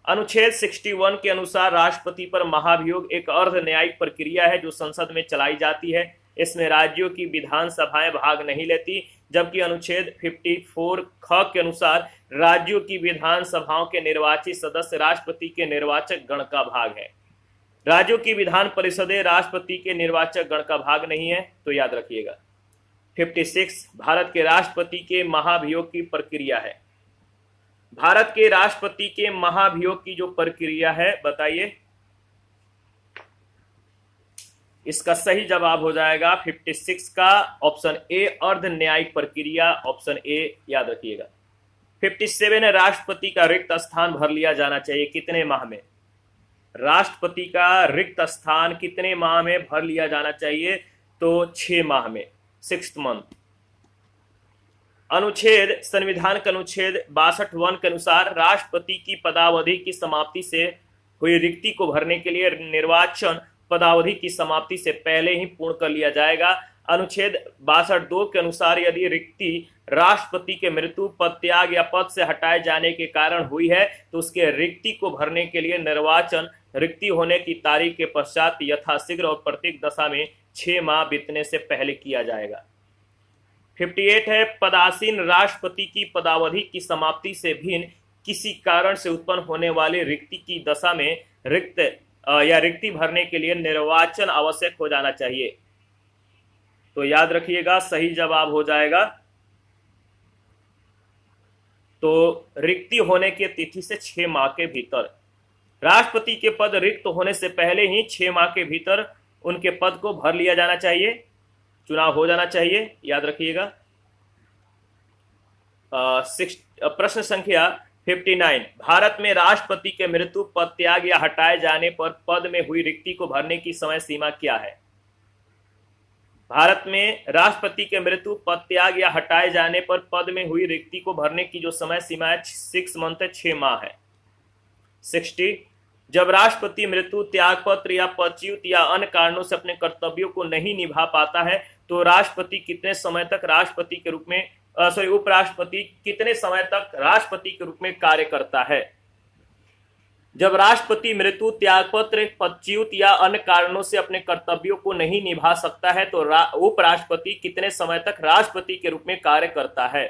अनुच्छेद 61 के अनुसार राष्ट्रपति पर महाभियोग एक अर्ध न्यायिक प्रक्रिया है जो संसद में चलाई जाती है। इसमें राज्यों की विधानसभाएं भाग नहीं लेती, जबकि अनुच्छेद 54 ख के अनुसार राज्यों की विधानसभाओं के निर्वाचित सदस्य राष्ट्रपति के निर्वाचक गण का भाग है। राज्यों की विधान परिषदें राष्ट्रपति के निर्वाचक गण का भाग नहीं है, तो याद रखिएगा। 56 भारत के राष्ट्रपति के महाभियोग की प्रक्रिया है। भारत के राष्ट्रपति के महाभियोग की जो प्रक्रिया है बताइए। इसका सही जवाब हो जाएगा 56 का ऑप्शन ए, अर्ध न्यायिक प्रक्रिया, ऑप्शन ए याद रखिएगा। 57 है, राष्ट्रपति का रिक्त स्थान भर लिया जाना चाहिए कितने माह में? राष्ट्रपति का रिक्त स्थान कितने माह में भर लिया जाना चाहिए? तो 6 माह में, 6th मंथ। संविधान के अनुच्छेद 62(1) के अनुसार राष्ट्रपति की पदावधि की समाप्ति से हुई रिक्ति को भरने के लिए निर्वाचन पदावधि की समाप्ति से पहले ही पूर्ण कर लिया जाएगा। अनुच्छेद 62 के अनुसार यदि रिक्ति राष्ट्रपति के मृत्यु, पद त्याग या पद से हटाए जाने के कारण हुई है तो उसके रिक्ति को भरने के लिए निर्वाचन रिक्ति होने की तारीख के पश्चात यथाशीघ्र और प्रत्येक दशा में 6 माह बीतने से पहले किया जाएगा। 58 है, पदासीन राष्ट्रपति की पदावधि की समाप्ति से भिन्न किसी कारण से उत्पन्न होने वाली रिक्ति की दशा में रिक्ति भरने के लिए निर्वाचन आवश्यक हो जाना चाहिए। तो याद रखिएगा, सही जवाब हो जाएगा तो रिक्ति होने की तिथि से 6 माह के भीतर। राष्ट्रपति के पद रिक्त होने से पहले ही 6 माह के भीतर उनके पद को भर लिया जाना चाहिए, चुनाव हो जाना चाहिए, याद रखिएगा। प्रश्न संख्या 59, भारत में राष्ट्रपति के मृत्यु, पद त्याग या हटाए जाने पर पद में हुई रिक्ति को भरने की समय सीमा क्या है? भारत में राष्ट्रपति के मृत्यु, पद त्याग या हटाए जाने पर पद में हुई रिक्ति को भरने की जो समय सीमा है 6 मंथ है, 6 माह है। 60, जब राष्ट्रपति मृत्यु, त्यागपत्र या पदच्युत या अन्य कारणों से अपने कर्तव्यों को नहीं निभा पाता है तो राष्ट्रपति कितने समय तक राष्ट्रपति के रूप में उपराष्ट्रपति कितने समय तक राष्ट्रपति के रूप में कार्य करता है? जब राष्ट्रपति मृत्यु, त्यागपत्र, पदच्युत या अन्य कारणों से अपने कर्तव्यों को नहीं निभा सकता है तो उपराष्ट्रपति कितने समय तक राष्ट्रपति के रूप में कार्य करता है?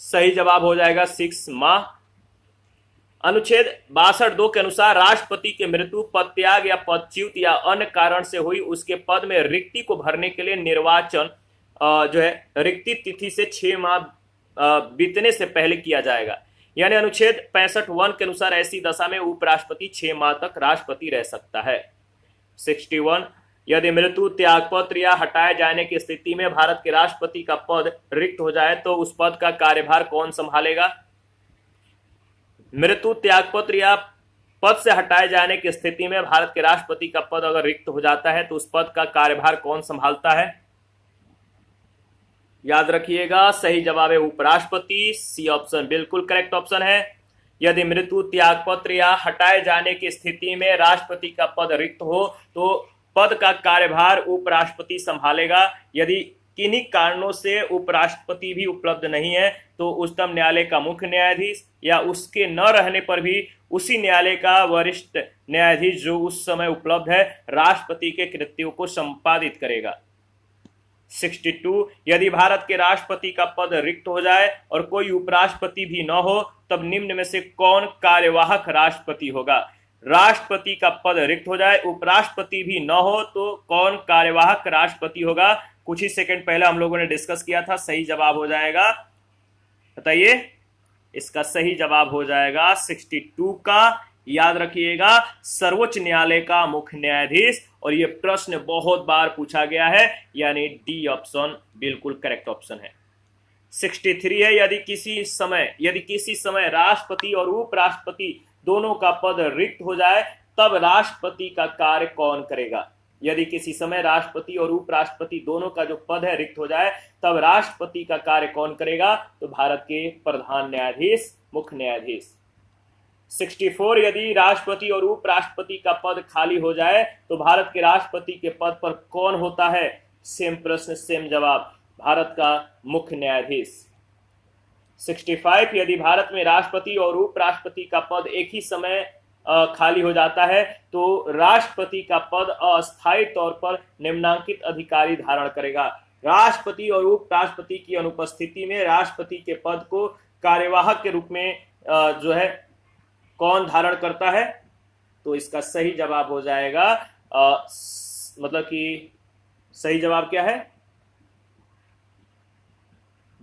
सही जवाब हो जाएगा 6 माह। अनुच्छेद 62 के अनुसार राष्ट्रपति के मृत्यु, पद त्याग या पदच्युत या अन्य कारण से हुई उसके पद में रिक्ति को भरने के लिए निर्वाचन रिक्ति तिथि से 6 माह बीतने से पहले किया जाएगा। यानी अनुच्छेद 65(1) के अनुसार ऐसी दशा में उपराष्ट्रपति 6 माह तक राष्ट्रपति रह सकता है। 61, यदि मृत्यु, त्यागपत्र या हटाए जाने की स्थिति में भारत के राष्ट्रपति का पद रिक्त हो जाए तो उस पद का कार्यभार कौन संभालेगा? मृत्यु, त्यागपत्र या पद से हटाए जाने की स्थिति में भारत के राष्ट्रपति का पद अगर रिक्त हो जाता है तो उस पद का कार्यभार कौन संभालता है? याद रखिएगा, सही जवाब है उपराष्ट्रपति। सी ऑप्शन बिल्कुल करेक्ट ऑप्शन है। यदि मृत्यु, त्यागपत्र या हटाए जाने की स्थिति में राष्ट्रपति का पद रिक्त हो तो पद का कार्यभार उपराष्ट्रपति संभालेगा। यदि किन्हीं कारणों से उपराष्ट्रपति भी उपलब्ध नहीं है तो उच्चतम न्यायालय का मुख्य न्यायाधीश या उसके न रहने पर भी उसी न्यायालय का वरिष्ठ न्यायाधीश जो उस समय उपलब्ध है राष्ट्रपति के कृत्यों को संपादित करेगा। 62, यदि भारत के राष्ट्रपति का पद रिक्त हो जाए और कोई उपराष्ट्रपति भी न हो तब निम्न में से कौन कार्यवाहक राष्ट्रपति होगा? राष्ट्रपति का पद रिक्त हो जाए, उपराष्ट्रपति भी न हो तो कौन कार्यवाहक राष्ट्रपति होगा? कुछ ही सेकंड पहले हम लोगों ने डिस्कस किया था। सही जवाब हो जाएगा, बताइए, इसका सही जवाब हो जाएगा 62 का। याद रखिएगा, सर्वोच्च न्यायालय का मुख्य न्यायाधीश। और यह प्रश्न बहुत बार पूछा गया है, यानी डी ऑप्शन बिल्कुल करेक्ट ऑप्शन है। 63 है, यदि किसी समय राष्ट्रपति और उपराष्ट्रपति दोनों का पद रिक्त हो जाए तब राष्ट्रपति का कार्य कौन करेगा? यदि किसी समय राष्ट्रपति और उपराष्ट्रपति दोनों का जो पद है रिक्त हो जाए तब राष्ट्रपति का कार्य कौन करेगा? तो भारत के प्रधान न्यायाधीश, मुख्य न्यायाधीश। 64, यदि राष्ट्रपति और उपराष्ट्रपति का पद खाली हो जाए तो भारत के राष्ट्रपति के पद पर कौन होता है? सेम प्रश्न सेम जवाब, भारत का मुख्य न्यायाधीश। 65, यदि भारत में राष्ट्रपति और उपराष्ट्रपति का पद एक ही समय खाली हो जाता है तो राष्ट्रपति का पद अस्थायी तौर पर निम्नांकित अधिकारी धारण करेगा। राष्ट्रपति और उपराष्ट्रपति की अनुपस्थिति में राष्ट्रपति के पद को कार्यवाहक के रूप में कौन धारण करता है? तो इसका सही जवाब हो जाएगा मतलब कि सही जवाब क्या है?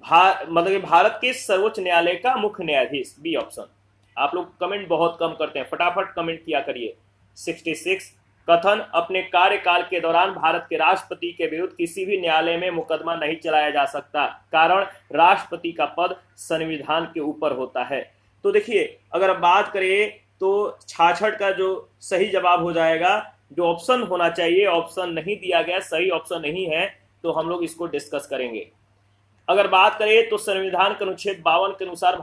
भारत के सर्वोच्च न्यायालय का मुख्य न्यायाधीश, बी ऑप्शन। आप लोग कमेंट बहुत कम करते हैं, फटाफट कमेंट किया करिए। 66, कथन, अपने कार्यकाल के दौरान भारत के राष्ट्रपति के विरुद्ध किसी भी न्यायालय में मुकदमा नहीं चलाया जा सकता, कारण राष्ट्रपति का पद संविधान के ऊपर होता है। तो देखिए, अगर बात करें तो 66 का जो सही जवाब हो जाएगा, जो ऑप्शन होना चाहिए ऑप्शन नहीं दिया गया, सही ऑप्शन नहीं है, तो हम लोग इसको डिस्कस करेंगे। अगर बात करें तो संविधान के अनुच्छेद 52 के अनुसार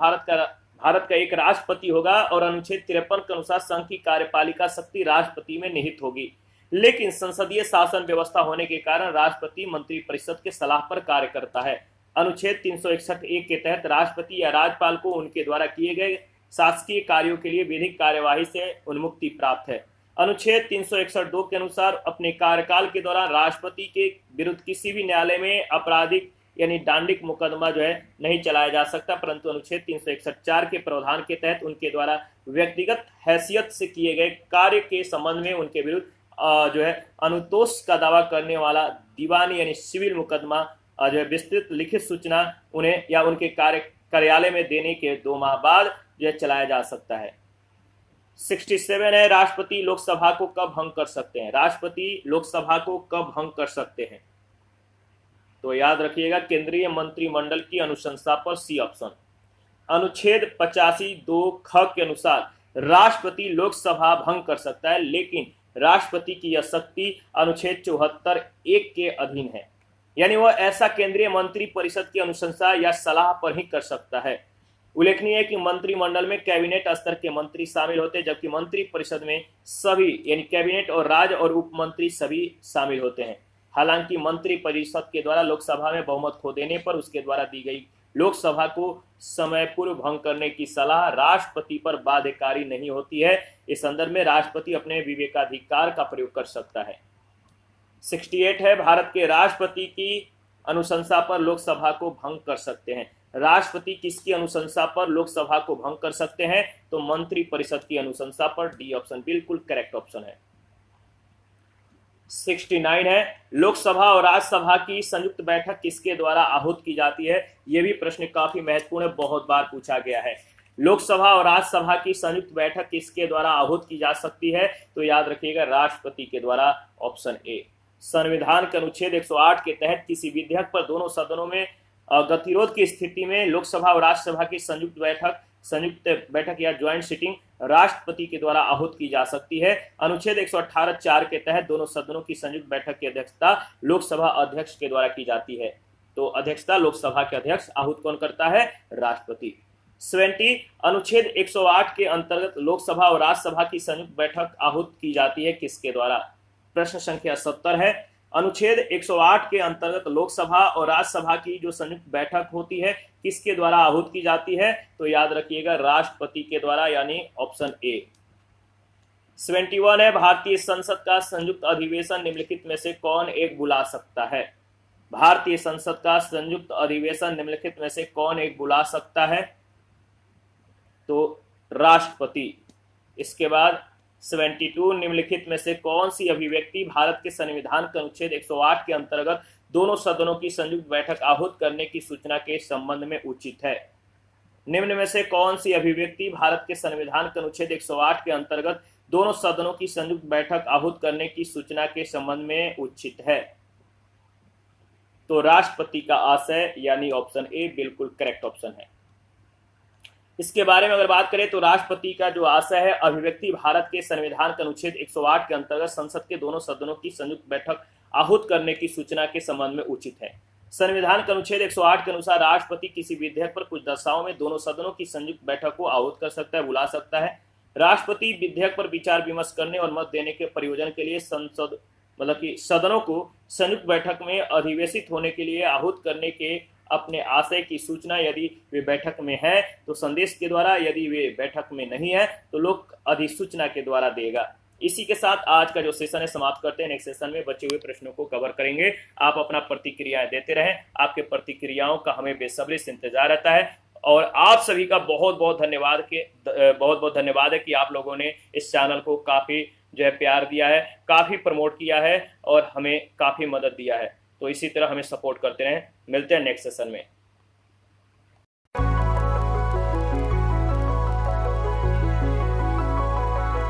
भारत का एक राष्ट्रपति होगा और अनुच्छेद 53 के अनुसार संघ की कार्यपालिका शक्ति राष्ट्रपति में निहित होगी। लेकिन संसदीय शासन व्यवस्था होने के कारण राष्ट्रपति मंत्रिपरिषद के सलाह पर कार्य करता है। अनुच्छेद 361(1) के तहत राष्ट्रपति या राज्यपाल को उनके द्वारा किए गए शासकीय कार्यों के लिए विधिक कार्यवाही से उन्मुक्ति प्राप्त है। अनुच्छेद 361(2) के अनुसार अपने कार्यकाल के दौरान राष्ट्रपति के विरुद्ध किसी भी न्यायालय में आपराधिक यानी डांडिक मुकदमा जो है नहीं चलाया जा सकता, परंतु अनुच्छेद 361(4) के प्रावधान के तहत उनके द्वारा व्यक्तिगत हैसियत से किए गए कार्य के संबंध में उनके विरुद्ध जो है अनुतोष का दावा करने वाला दीवानी यानी सिविल मुकदमा जो है विस्तृत लिखित सूचना उन्हें या उनके कार्यालय में देने के 2 माह बाद जो है चलाया जा सकता है। 67 है, राष्ट्रपति लोकसभा को कब भंग कर सकते हैं। राष्ट्रपति लोकसभा को कब भंग कर सकते हैं, तो याद रखिएगा केंद्रीय मंत्रिमंडल की अनुशंसा पर, सी ऑप्शन। अनुच्छेद 85(2) के अनुसार राष्ट्रपति लोकसभा भंग कर सकता है, लेकिन राष्ट्रपति की यह शक्ति अनुच्छेद 74(1) के अधीन है, यानी वह ऐसा केंद्रीय मंत्री परिषद की अनुशंसा या सलाह पर ही कर सकता है। उल्लेखनीय है कि मंत्रिमंडल में कैबिनेट स्तर के मंत्री शामिल होते हैं, जबकि मंत्री परिषद में सभी यानी कैबिनेट और राज्य और उप मंत्री सभी शामिल होते हैं। हालांकि मंत्री परिषद के द्वारा लोकसभा में बहुमत खो देने पर उसके द्वारा दी गई लोकसभा को समय पूर्व भंग करने की सलाह राष्ट्रपति पर बाध्यकारी नहीं होती है। इस संदर्भ में राष्ट्रपति अपने विवेकाधिकार का प्रयोग कर सकता है। 68 है, भारत के राष्ट्रपति की अनुशंसा पर लोकसभा को भंग कर सकते हैं। राष्ट्रपति किसकी अनुशंसा पर लोकसभा को भंग कर सकते हैं, तो मंत्री परिषद की अनुशंसा पर, डी ऑप्शन बिल्कुल करेक्ट ऑप्शन है। 69 है, लोकसभा और राज्यसभा की संयुक्त बैठक किसके द्वारा आहूत की जाती है। यह भी प्रश्न काफी महत्वपूर्ण है, बहुत बार पूछा गया है। लोकसभा और राज्यसभा की संयुक्त बैठक किसके द्वारा आहूत की जा सकती है, तो याद रखिएगा राष्ट्रपति के द्वारा, ऑप्शन ए। संविधान के अनुच्छेद 108 के तहत किसी विधेयक पर दोनों सदनों में गतिरोध की स्थिति में लोकसभा और राज्यसभा की संयुक्त बैठक या ज्वाइंट सिटिंग राष्ट्रपति के द्वारा आहूत की जा सकती है। अनुच्छेद 118(4) के तहत दोनों सदनों की संयुक्त बैठक की अध्यक्षता लोकसभा अध्यक्ष के द्वारा की जाती है, तो अध्यक्षता लोकसभा के अध्यक्ष आहूत कौन करता है, राष्ट्रपति। 70 अनुच्छेद 108 के अंतर्गत लोकसभा और राज्यसभा की संयुक्त बैठक आहूत की जाती है किसके द्वारा। प्रश्न संख्या 70 है, अनुच्छेद 108 के अंतर्गत लोकसभा और राज्यसभा की जो संयुक्त बैठक होती है किसके द्वारा आहूत की जाती है, तो याद रखिएगा राष्ट्रपति के द्वारा, यानी ऑप्शन ए। 71 है, भारतीय संसद का संयुक्त अधिवेशन निम्नलिखित में से कौन एक बुला सकता है। भारतीय संसद का संयुक्त अधिवेशन निम्नलिखित में से कौन एक बुला सकता है, तो राष्ट्रपति। इसके बाद 72 निम्नलिखित में से कौन सी अभिव्यक्ति भारत के संविधान के अनुच्छेद 108 के अंतर्गत दोनों सदनों की संयुक्त बैठक आहूत करने की सूचना के संबंध में उचित है। निम्न में से कौन सी अभिव्यक्ति भारत के संविधान के अनुच्छेद 108 के अंतर्गत दोनों सदनों की संयुक्त बैठक आहूत करने की सूचना के संबंध में उचित है, तो राष्ट्रपति का आशय, यानी ऑप्शन ए बिल्कुल करेक्ट ऑप्शन है। इसके बारे में अगर बात करें तो राष्ट्रपति का जो आशय है, अभिव्यक्ति भारत के संविधान के अनुच्छेद 108 के अंतर्गत संसद के दोनों सदनों की संयुक्त बैठक आहूत करने की सूचना के संबंध में उचित है। संविधान के अनुच्छेद 108 के अनुसार राष्ट्रपति किसी विधेयक पर कुछ दशाओं में दोनों सदनों की संयुक्त बैठक को आहूत कर सकता है, बुला सकता है। राष्ट्रपति विधेयक पर विचार विमर्श करने और मत देने के प्रयोजन के लिए संसद मतलब कि सदनों को संयुक्त बैठक में अधिवेशित होने के लिए आहूत करने के अपने आशय की सूचना यदि वे बैठक में है तो संदेश के द्वारा, यदि वे बैठक में नहीं है तो लोक अधिसूचना के द्वारा देगा। इसी के साथ आज का जो सेशन है समाप्त करते हैं। नेक्स्ट सेशन में बचे हुए प्रश्नों को कवर करेंगे। आप अपना प्रतिक्रियाएं देते रहें, आपके प्रतिक्रियाओं का हमें बेसब्री से इंतजार रहता है। और आप सभी का बहुत बहुत धन्यवाद है कि आप लोगों ने इस चैनल को काफ़ी जो है प्यार दिया है, काफ़ी प्रमोट किया है और हमें काफ़ी मदद दिया है। तो इसी तरह हमें सपोर्ट करते रहें। मिलते हैं नेक्स्ट सेशन में।